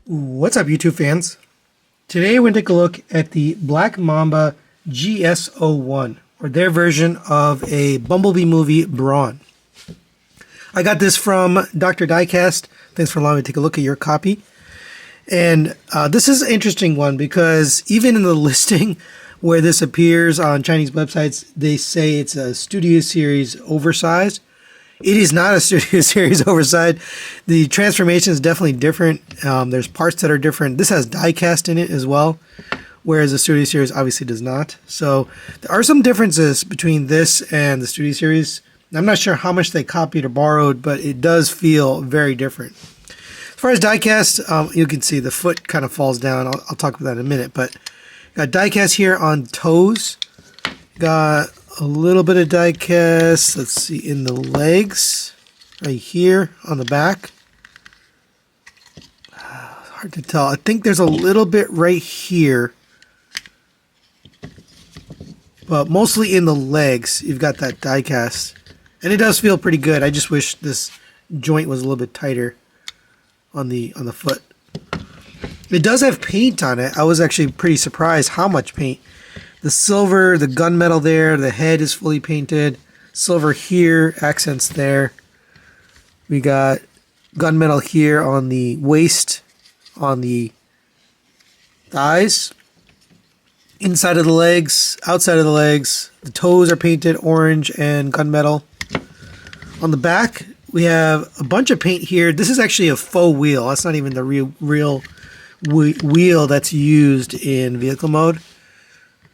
What's up, YouTube fans? Today we're going to take a look at the Black Mamba GS-01, or their version of a Bumblebee movie, Brawn. I got this from Dr. Diecast. Thanks for allowing me to take a look at your copy. And this is an interesting one because even in the listing where this appears on Chinese websites, they say it's a Studio Series oversized. It is not a Studio Series oversized. The transformation is definitely different. There's parts that are different. This has diecast in it as well, whereas the Studio Series obviously does not. So there are some differences between this and the Studio Series. I'm not sure how much they copied or borrowed, but it does feel very different. As far as diecast, you can see the foot kind of falls down. I'll talk about that in a minute. But got diecast here on toes. Got a little bit of diecast, let's see, in the legs, right here on the back. Hard to tell. I think there's a little bit right here, but mostly in the legs, you've got that diecast. And it does feel pretty good. I just wish this joint was a little bit tighter on the foot. It does have paint on it. I was actually pretty surprised how much paint. The silver, the gunmetal there, the head is fully painted. Silver here, accents there. We got gunmetal here on the waist, on the thighs, inside of the legs, outside of the legs. The toes are painted orange and gunmetal. On the back, we have a bunch of paint here. This is actually a faux wheel. That's not even the real wheel that's used in vehicle mode.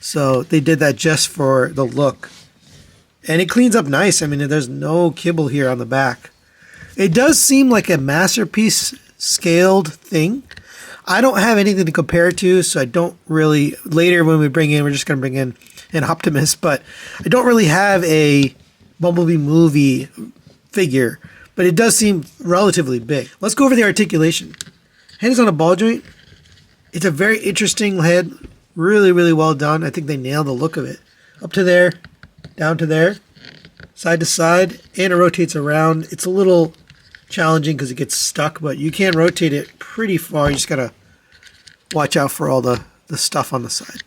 So they did that just for the look. And it cleans up nice. I mean, there's no kibble here on the back. It does seem like a masterpiece scaled thing. I don't have anything to compare it to, so I don't really... Later when we bring in, we're just going to bring in an Optimus, but I don't really have a Bumblebee movie figure, but it does seem relatively big. Let's go over the articulation. Head is on a ball joint. It's a very interesting head. Really, really well done. I think they nailed the look of it. Up to there, down to there, side to side, and it rotates around. It's a little challenging because it gets stuck, but you can rotate it pretty far. You just got to watch out for all the stuff on the side.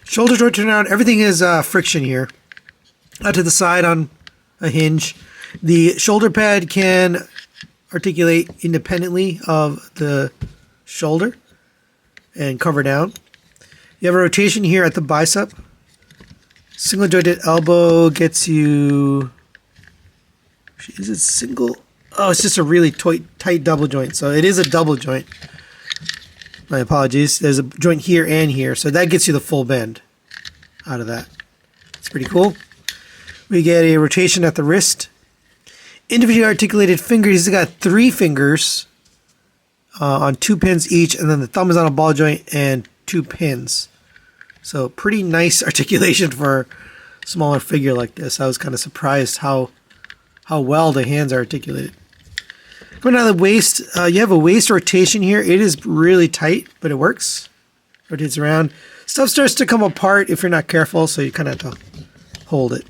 Shoulders rotate around. Everything is friction here. Out to the side on a hinge. The shoulder pad can articulate independently of the shoulder and cover down. You have a rotation here at the bicep. Single jointed elbow gets you... Is it single? Oh, it's just a really tight double joint. So it is a double joint. My apologies. There's a joint here and here. So that gets you the full bend out of that. It's pretty cool. We get a rotation at the wrist. Individually articulated fingers. He's got 3 fingers on 2 pins each. And then the thumb is on a ball joint and 2 pins. So pretty nice articulation for a smaller figure like this. I was kind of surprised how well the hands are articulated. Coming out of the waist, you have a waist rotation here. It is really tight, but it works. Rotates around. Stuff starts to come apart if you're not careful, so you kind of have to hold it.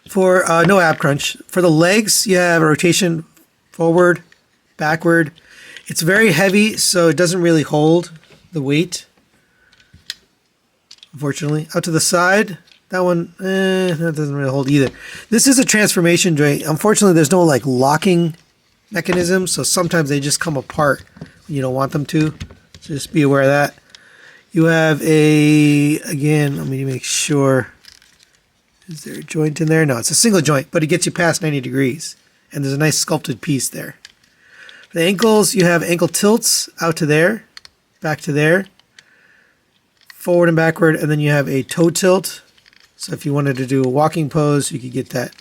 For no ab crunch. For the legs, you have a rotation forward, backward. It's very heavy, so it doesn't really hold the weight. Unfortunately. Out to the side, that one, that doesn't really hold either. This is a transformation joint. Unfortunately, there's no like locking mechanism, so sometimes they just come apart when you don't want them to. So just be aware of that. You have again, let me make sure. Is there a joint in there? No, it's a single joint, but it gets you past 90 degrees. And there's a nice sculpted piece there. For the ankles, you have ankle tilts out to there, back to there. Forward and backward, and then you have a toe tilt. So if you wanted to do a walking pose, you could get that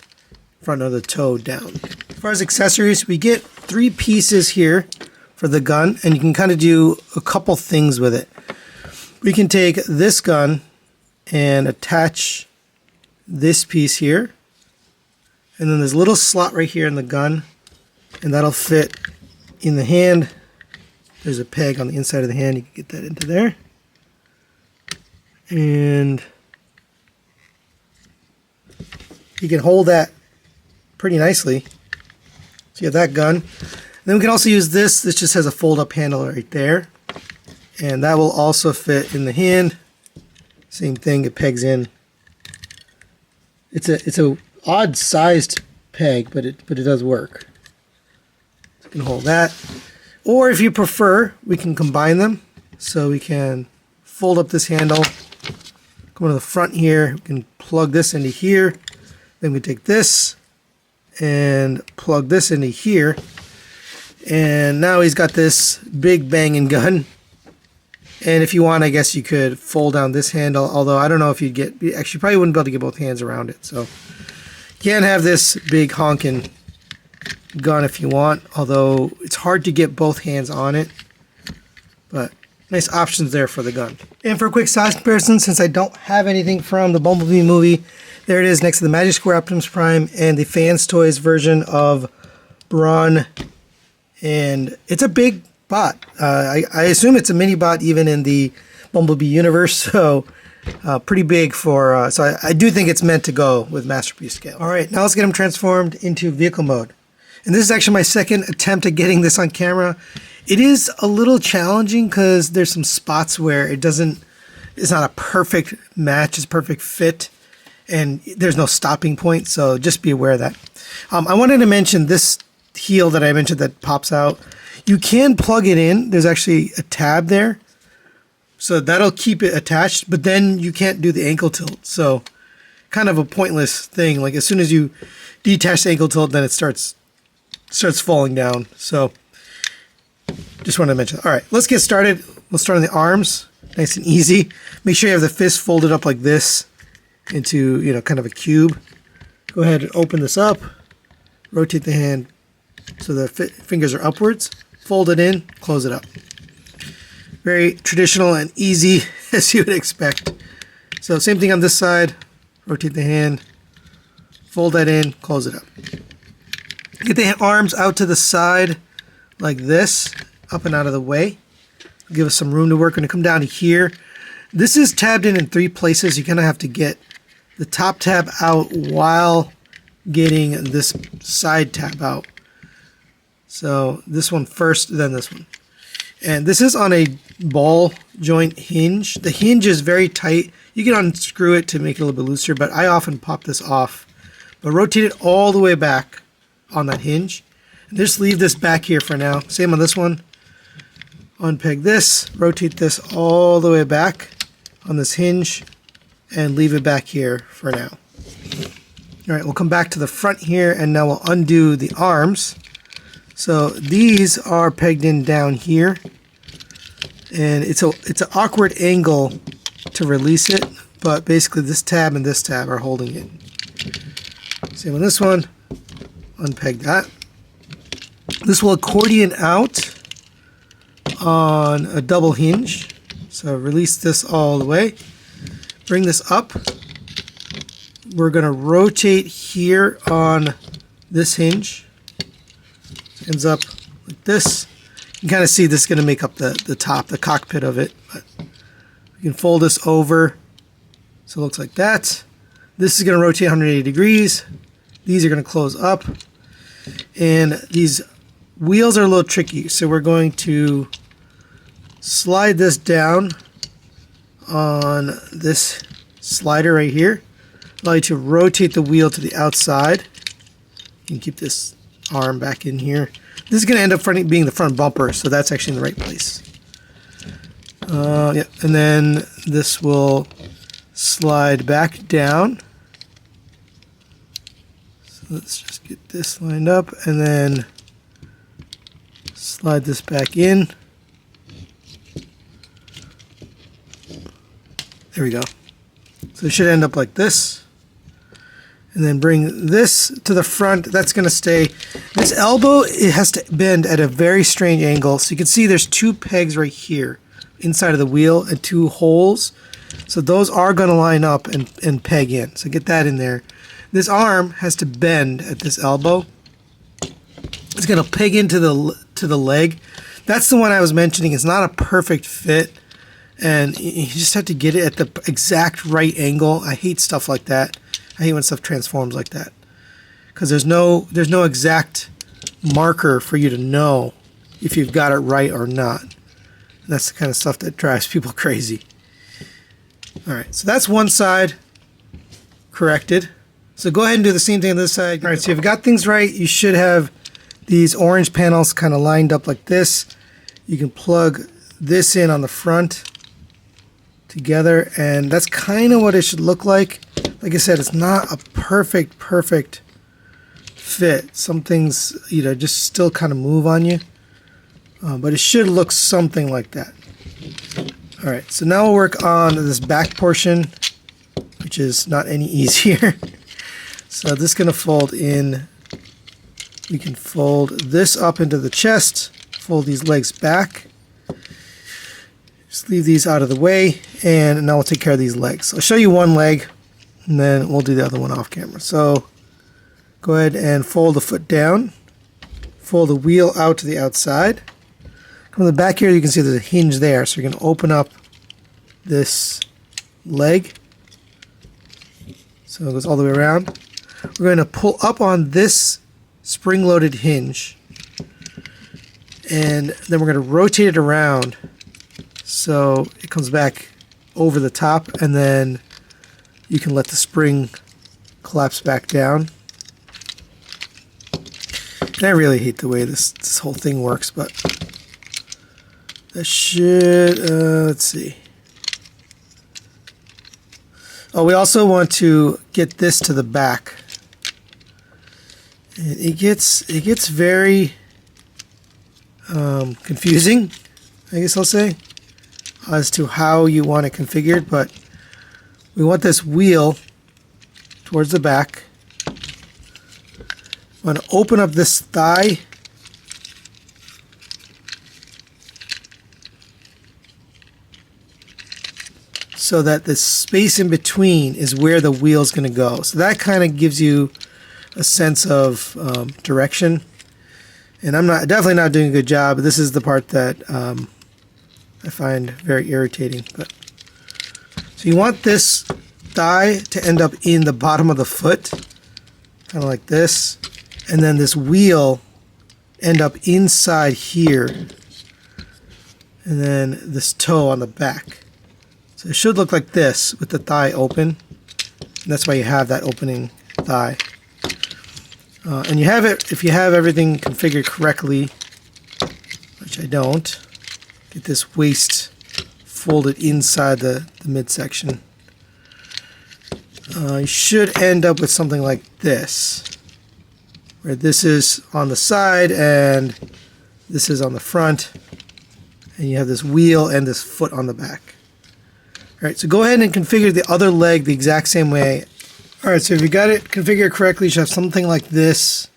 front of the toe down. As far as accessories, we get 3 pieces here for the gun, and you can kind of do a couple things with it. We can take this gun and attach this piece here, and then there's a little slot right here in the gun, and that'll fit in the hand. There's a peg on the inside of the hand. You can get that into there. And you can hold that pretty nicely. So you have that gun. Then we can also use this. This just has a fold-up handle right there. And that will also fit in the hand. Same thing, it pegs in. It's a odd sized peg, but it does work. So you can hold that. Or if you prefer, we can combine them. So we can fold up this handle, come to the front here, we can plug this into here. Then we take this and plug this into here. And now he's got this big banging gun. And if you want, I guess you could fold down this handle, although I don't know if you'd get, actually you probably wouldn't be able to get both hands around it. So you can have this big honking gun if you want, although it's hard to get both hands on it. But nice options there for the gun. And for a quick size comparison, since I don't have anything from the Bumblebee movie, there it is next to the Magic Square Optimus Prime and the Fans Toys version of Brawn. And it's a big bot. I assume it's a mini bot even in the Bumblebee universe, so pretty big for, so I do think it's meant to go with Masterpiece scale. Alright, now let's get him transformed into vehicle mode. And this is actually my second attempt at getting this on camera. It is a little challenging because there's some spots where it's not a perfect match, it's a perfect fit, and there's no stopping point, so just be aware of that. I wanted to mention this heel that I mentioned that pops out. You can plug it in. There's actually a tab there, so that'll keep it attached, but then you can't do the ankle tilt, so kind of a pointless thing. Like as soon as you detach the ankle tilt, then it starts falling down. So just wanted to mention. All right, let's get started. We'll start on the arms, nice and easy. Make sure you have the fist folded up like this into, you know, kind of a cube. Go ahead and open this up, rotate the hand so the fingers are upwards, fold it in, close it up. Very traditional and easy as you would expect. So same thing on this side, rotate the hand, fold that in, close it up. Get the arms out to the side like this, up and out of the way. Give us some room to work. When you come down to here, this is tabbed in 3 places. You kind of have to get the top tab out while getting this side tab out. So this one first, then this one. And this is on a ball joint hinge. The hinge is very tight. You can unscrew it to make it a little bit looser, but I often pop this off. But rotate it all the way back on that hinge. And just leave this back here for now. Same on this one. Unpeg this, rotate this all the way back on this hinge, and leave it back here for now. Alright, we'll come back to the front here, and now we'll undo the arms. So these are pegged in down here, and it's an awkward angle to release it, but basically this tab and this tab are holding it. Same on this one, unpeg that. This will accordion out on a double hinge, so release this all the way, bring this up. We're going to rotate here on this hinge. Ends up like this. You can kind of see this is going to make up the top, the cockpit of it. But we can fold this over so it looks like that. This is going to rotate 180 degrees. These are going to close up. And these wheels are a little tricky, so we're going to slide this down on this slider right here. Allow you to rotate the wheel to the outside. You can keep this arm back in here. This is going to end up being the front bumper, so that's actually in the right place. Yeah, and then this will slide back down. So let's just get this lined up, and then slide this back in. There we go. So it should end up like this. And then bring this to the front. That's going to stay. This elbow, it has to bend at a very strange angle. So you can see there's 2 pegs right here inside of the wheel and 2 holes. So those are going to line up and peg in. So get that in there. This arm has to bend at this elbow. It's going to peg into the leg. That's the one I was mentioning. It's not a perfect fit. And you just have to get it at the exact right angle. I hate stuff like that. I hate when stuff transforms like that, because there's no exact marker for you to know if you've got it right or not. And that's the kind of stuff that drives people crazy. Alright, so that's one side corrected. So go ahead and do the same thing on this side. Alright, so if you've got things right, you should have these orange panels kind of lined up like this. You can plug this in on the front together, and that's kind of what it should look like. Like I said, it's not a perfect fit. Some things, you know, just still kind of move on you, but it should look something like that. All right, so now we'll work on this back portion, which is not any easier. So this is going to fold in. We can fold this up into the chest, fold these legs back. Just leave these out of the way, and now we'll take care of these legs. I'll show you one leg, and then we'll do the other one off camera. So go ahead and fold the foot down, fold the wheel out to the outside. Come to the back here, you can see there's a hinge there, so you're going to open up this leg. So it goes all the way around. We're going to pull up on this spring-loaded hinge, and then we're going to rotate it around so it comes back over the top, and then you can let the spring collapse back down. And I really hate the way this whole thing works, but that should, let's see. Oh, we also want to get this to the back. And it gets very confusing, I guess I'll say, as to how you want it configured, but we want this wheel towards the back. I'm going to open up this thigh. So that the space in between is where the wheel is going to go. So that kind of gives you a sense of direction. And I'm definitely not doing a good job. This is the part that I find very irritating. But so you want this thigh to end up in the bottom of the foot, kind of like this, and then this wheel end up inside here, and then this toe on the back. So it should look like this with the thigh open. And that's why you have that opening thigh. And you have it, if you have everything configured correctly, which I don't, get this waist folded inside the midsection. You should end up with something like this, where this is on the side and this is on the front, and you have this wheel and this foot on the back. Alright, so go ahead and configure the other leg the exact same way. Alright, so if you got it configured correctly, you should have something like this.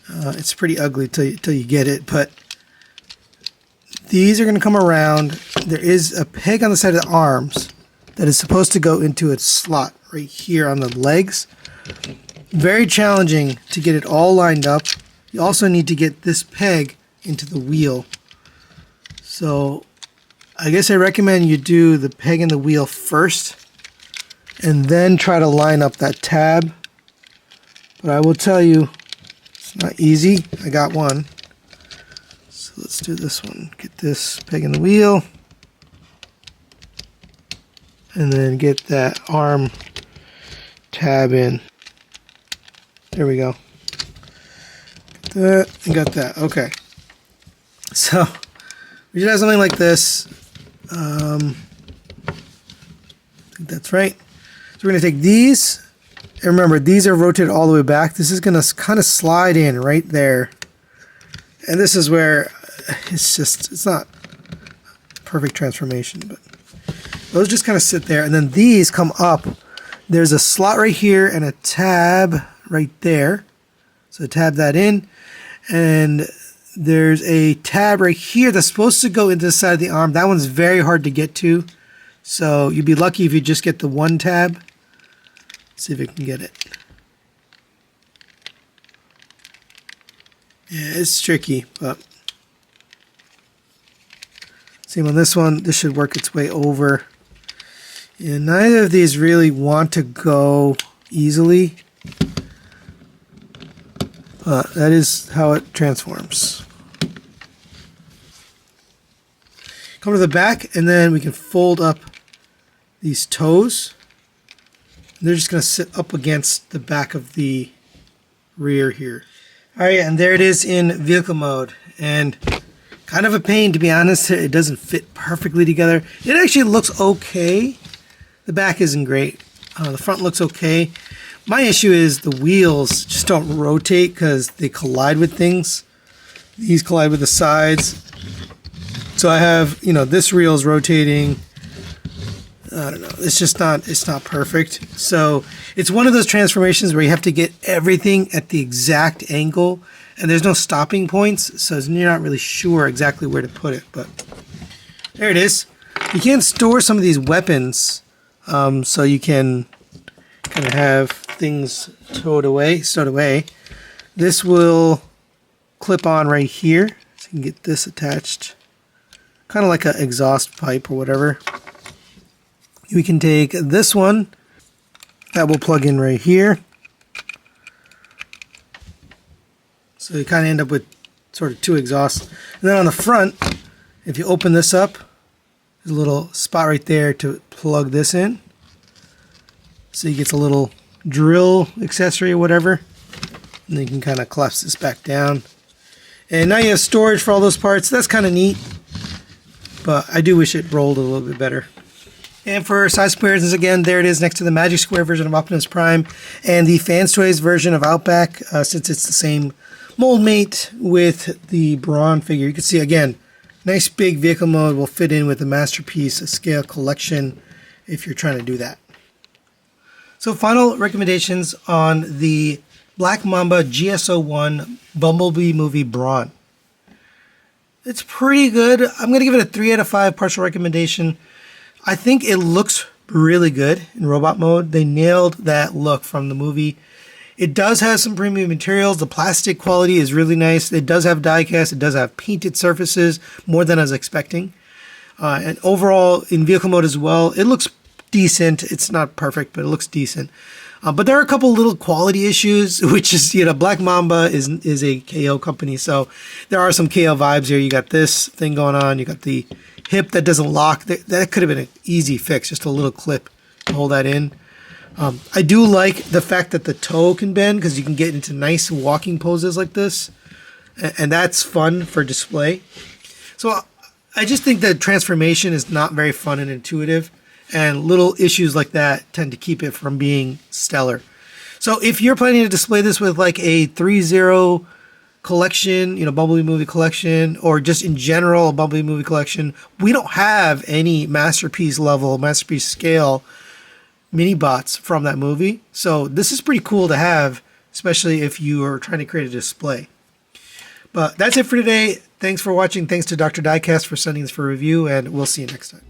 It's pretty ugly till you get it, but these are going to come around. There is a peg on the side of the arms that is supposed to go into its slot right here on the legs. Very challenging to get it all lined up. You also need to get this peg into the wheel. So I guess I recommend you do the peg in the wheel first and then try to line up that tab. But I will tell you, it's not easy. I got one. So let's do this one. Get this peg in the wheel. And then get that arm tab in. There we go. Got that and got that. Okay. So we should have something like this. I think that's right. So we're going to take these, and remember, these are rotated all the way back. This is going to kind of slide in right there. And this is where it's not perfect transformation, but those just kind of sit there. And then these come up. There's a slot right here and a tab right there. So tab that in. And there's a tab right here that's supposed to go into the side of the arm. That one's very hard to get to. So you'd be lucky if you just get the one tab. Let's see if we can get it. Yeah, it's tricky, but same on this one. This should work its way over. Yeah, neither of these really want to go easily. That is how it transforms. Come to the back, and then we can fold up these toes. They're just going to sit up against the back of the rear here. Alright, and there it is in vehicle mode. And kind of a pain, to be honest. It doesn't fit perfectly together. It actually looks okay. The back isn't great. The front looks okay. My issue is the wheels just don't rotate because they collide with things. These collide with the sides. So I have, this reel is rotating. I don't know. It's not perfect. So it's one of those transformations where you have to get everything at the exact angle, and there's no stopping points, so you're not really sure exactly where to put it. But there it is. You can store some of these weapons, so you can kind of have things stowed away. This will clip on right here, so you can get this attached, kind of like an exhaust pipe or whatever. We can take this one, that will plug in right here. So you kind of end up with sort of two exhausts. And then on the front, if you open this up, there's a little spot right there to plug this in. So you get a little drill accessory or whatever. And then you can kind of collapse this back down. And now you have storage for all those parts. That's kind of neat. But I do wish it rolled a little bit better. And for size comparisons, again, there it is next to the Magic Square version of Optimus Prime and the Fans Toys version of Outback, since it's the same mold mate with the Brawn figure. You can see, again, nice big vehicle mode will fit in with the Masterpiece Scale Collection if you're trying to do that. So final recommendations on the Black Mamba GS-01 Bumblebee movie Brawn. It's pretty good. I'm going to give it a 3 out of 5 partial recommendation. I think it looks really good in robot mode. They nailed that look from the movie. It does have some premium materials. The plastic quality is really nice. It does have die cast. It does have painted surfaces, more than I was expecting. And overall, in vehicle mode as well, it looks decent. It's not perfect, but it looks decent. But there are a couple little quality issues, which is, Black Mamba is a KO company, so there are some KO vibes here. You got this thing going on. You got the hip that doesn't lock. That could have been an easy fix, just a little clip to hold that in. I do like the fact that the toe can bend because you can get into nice walking poses like this, and that's fun for display. So I just think that transformation is not very fun and intuitive, and little issues like that tend to keep it from being stellar. So if you're planning to display this with like a 3.0 collection, Bumblebee movie collection, or just in general a Bumblebee movie collection, we don't have any masterpiece scale mini bots from that movie. So this is pretty cool to have, especially if you are trying to create a display. But that's it for today. Thanks for watching. Thanks to Dr. Diecast for sending this for review, and we'll see you next time.